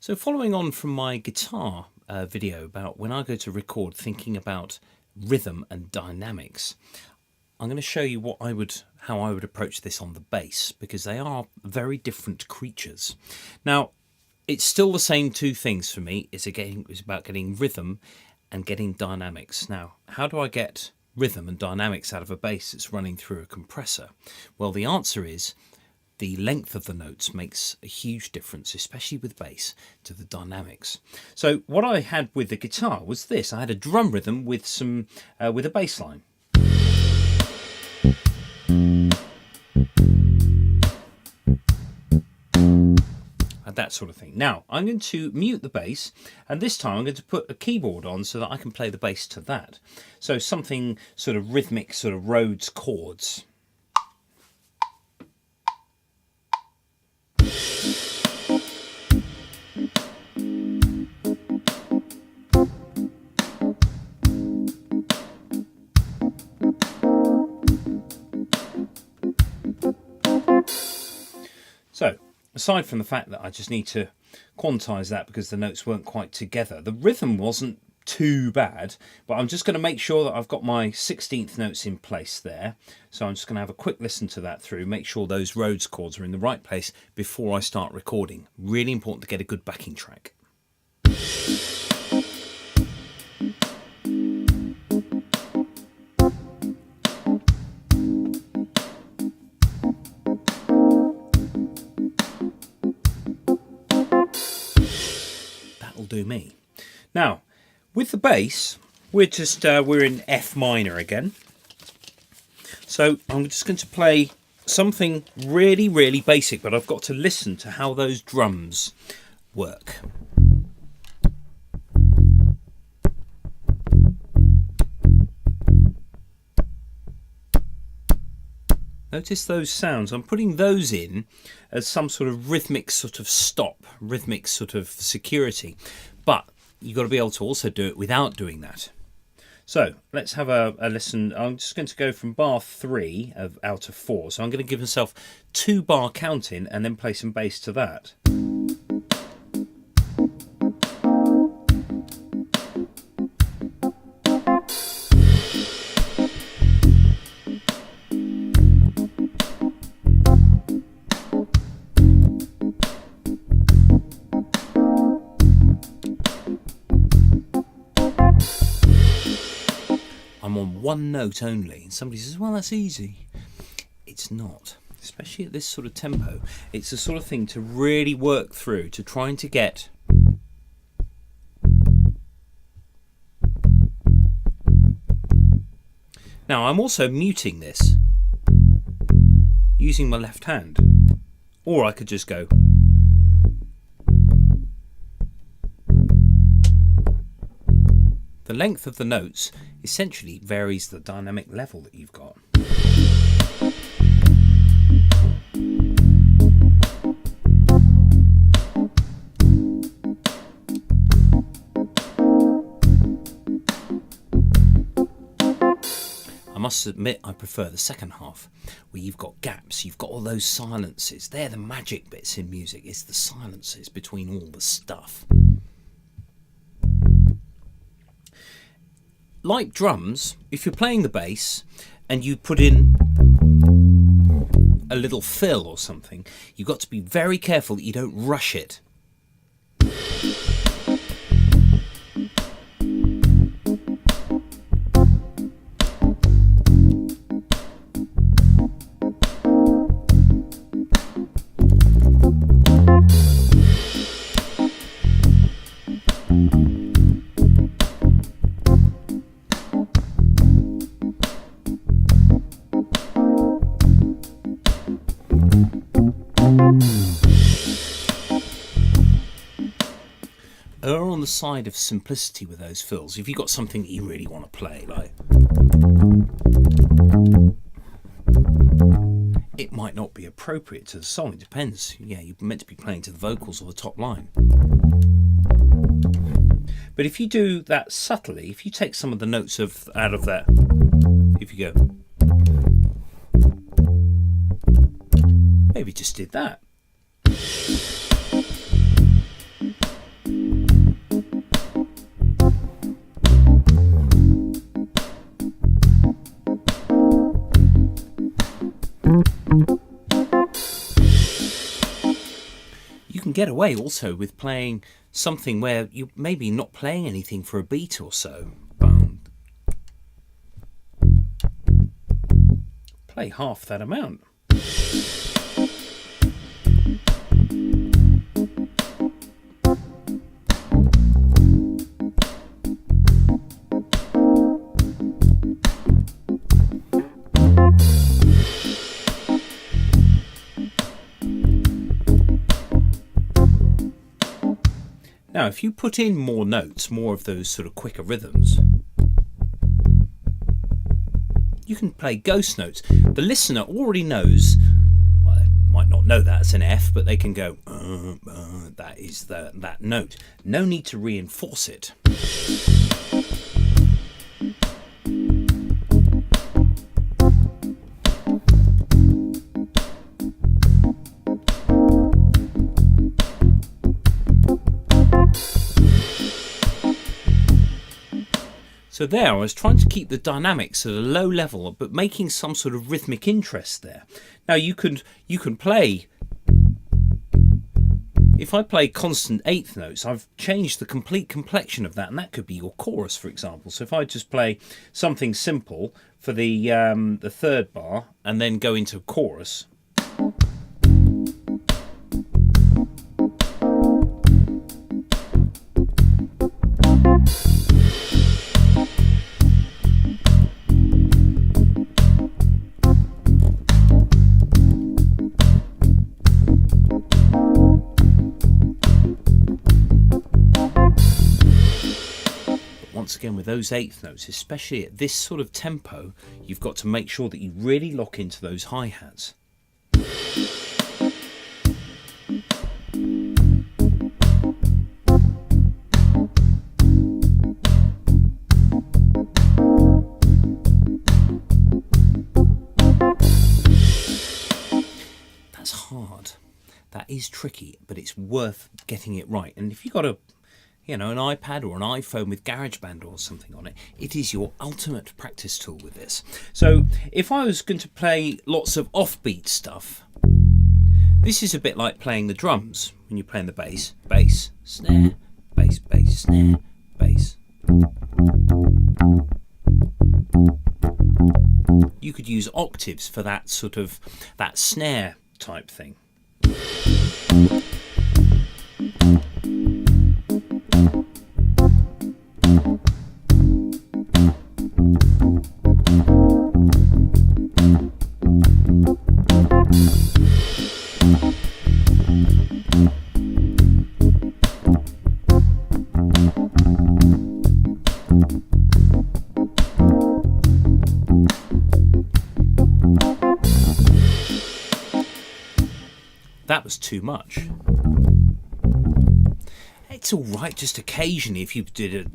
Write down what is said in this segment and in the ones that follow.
So following on from my guitar video about when I go to record thinking about rhythm and dynamics, I'm going to show you how I would approach this on the bass, because they are very different creatures. Now, it's still the same two things for me. It's about getting rhythm and getting dynamics. Now, how do I get rhythm and dynamics out of a bass that's running through a compressor? Well, the answer is the length of the notes makes a huge difference, especially with bass, to the dynamics. So what I had with the guitar was this. I had a drum rhythm with with a bass line. And that sort of thing. Now I'm going to mute the bass, and this time I'm going to put a keyboard on so that I can play the bass to that. So something sort of rhythmic, sort of Rhodes chords. So, aside from the fact that I just need to quantize that because the notes weren't quite together, the rhythm wasn't too bad, but I'm just going to make sure that I've got my 16th notes in place there. So I'm just going to have a quick listen to that through, make sure those Rhodes chords are in the right place before I start recording. Really important to get a good backing track. That'll do me. Now, with the bass, we're in F minor again. So I'm just going to play something really, really basic, but I've got to listen to how those drums work. Notice those sounds. I'm putting those in as some sort of rhythmic sort of stop, rhythmic sort of security. But you've got to be able to also do it without doing that. So let's have a listen. I'm just going to go from bar 3 out of 4. So I'm going to give myself 2 bar counting and then play some bass to that. I'm on one note only, and somebody says, well, that's easy. It's not, especially at this sort of tempo. It's the sort of thing to really work through, to trying to get now. I'm also muting this using my left hand, or I could just go. The length of the notes essentially varies the dynamic level that you've got. I must admit I prefer the second half, where you've got gaps, you've got all those silences. They're the magic bits in music, it's the silences between all the stuff. Like drums, if you're playing the bass and you put in a little fill or something, you've got to be very careful that you don't rush it. Err on the side of simplicity with those fills. If you've got something that you really want to play, like, it might not be appropriate to the song. It depends. Yeah, you're meant to be playing to the vocals or the top line. But if you do that subtly, if you take some of the notes out of that, if you go, maybe just did that. get away also with playing something where you maybe not playing anything for a beat or so. Boom. Play half that amount. Now, if you put in more notes, more of those sort of quicker rhythms, you can play ghost notes. The listener already knows, well, they might not know that as an F, but they can go, that is that note. No need to reinforce it. So there, I was trying to keep the dynamics at a low level, but making some sort of rhythmic interest there. Now you can play. If I play constant eighth notes, I've changed the complete complexion of that, and that could be your chorus, for example. So if I just play something simple for the third bar, and then go into chorus. Once again, with those eighth notes, especially at this sort of tempo, you've got to make sure that you really lock into those hi-hats. That's hard. That is tricky, but it's worth getting it right. And if you've got an iPad or an iPhone with GarageBand or something on it, it is your ultimate practice tool with this. So if I was going to play lots of offbeat stuff, this is a bit like playing the drums when you're playing the bass. Bass, snare, bass, bass, snare, bass. You could use octaves for that sort of, that snare type thing. That was too much. It's all right just occasionally if you did it.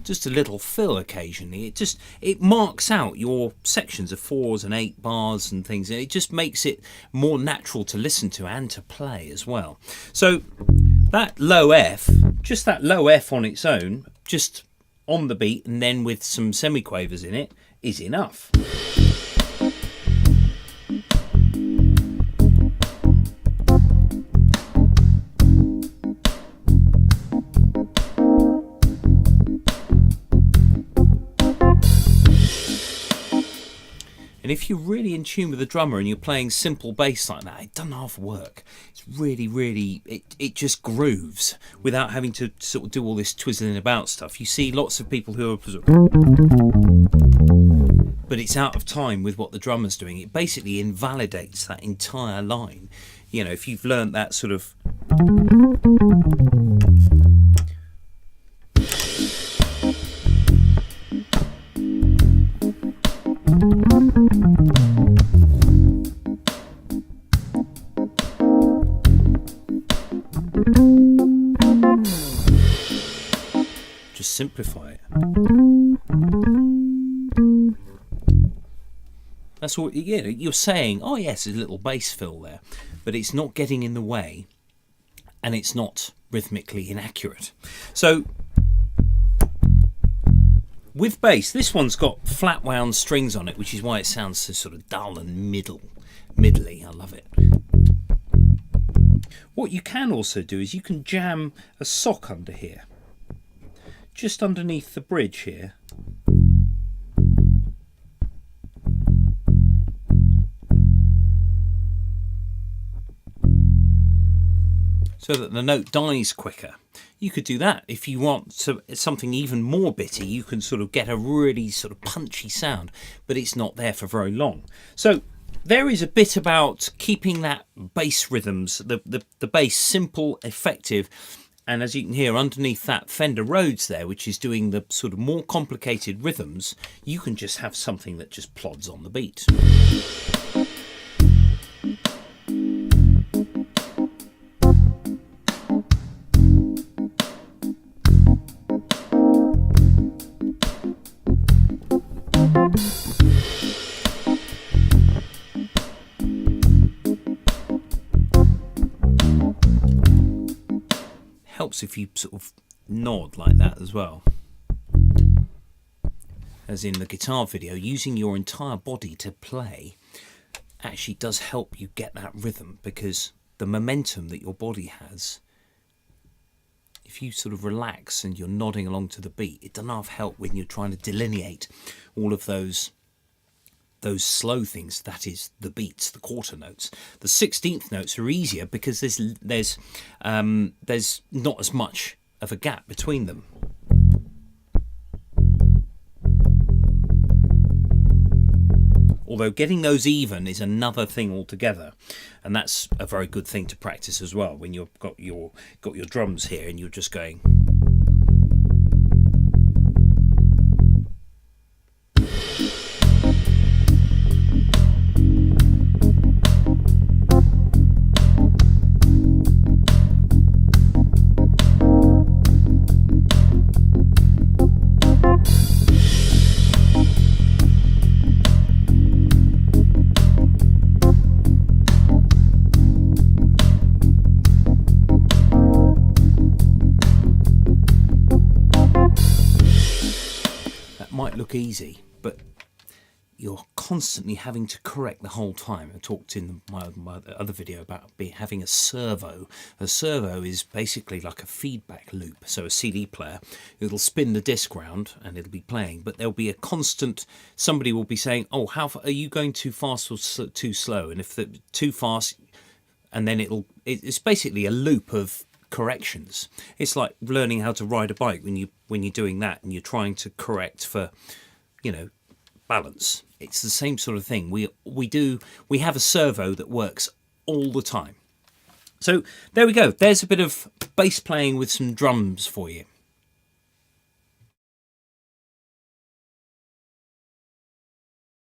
Just a little fill occasionally. It marks out your sections of 4s and 8 bars and things, and it just makes it more natural to listen to and to play as well. So that low F, just that low F on its own, just on the beat and then with some semiquavers in it, is enough. And if you're really in tune with the drummer and you're playing simple bass like that, it doesn't half work. It's really, it just grooves without having to sort of do all this twizzling about stuff. You see lots of people who are, but it's out of time with what the drummer's doing. It basically invalidates that entire line. You know, if you've learnt that sort of... Just simplify it. That's all. You're saying, oh yes, there's a little bass fill there, but it's not getting in the way, and it's not rhythmically inaccurate. So with bass, this one's got flat wound strings on it, which is why it sounds so sort of dull and middle. middly. I love it. What you can also do is you can jam a sock under here, just underneath the bridge here. So that the note dies quicker. You could do that if you want something even more bitty. You can sort of get a really sort of punchy sound, but it's not there for very long. So there is a bit about keeping that bass rhythms, the bass simple, effective, and as you can hear underneath that Fender Rhodes there, which is doing the sort of more complicated rhythms, you can just have something that just plods on the beat. Helps if you sort of nod like that as well. As in the guitar video, using your entire body to play actually does help you get that rhythm, because the momentum that your body has, if you sort of relax and you're nodding along to the beat, it doesn't have help when you're trying to delineate all of those slow things, that is the beats, the quarter notes. The 16th notes are easier because there's not as much of a gap between them. Although getting those even is another thing altogether, and that's a very good thing to practice as well when you've got your drums here and you're just going. Might look easy, but you're constantly having to correct the whole time. I talked in my other video about having a servo. A servo is basically like a feedback loop. So a CD player, it'll spin the disc round and it'll be playing, but there'll be a constant, somebody will be saying, oh, how far, are you going too fast or too slow? And if they're too fast, and then it's basically a loop of corrections. It's like learning how to ride a bike when you're doing that and you're trying to correct for, balance. It's the same sort of thing. We have a servo that works all the time. So there we go. There's a bit of bass playing with some drums for you.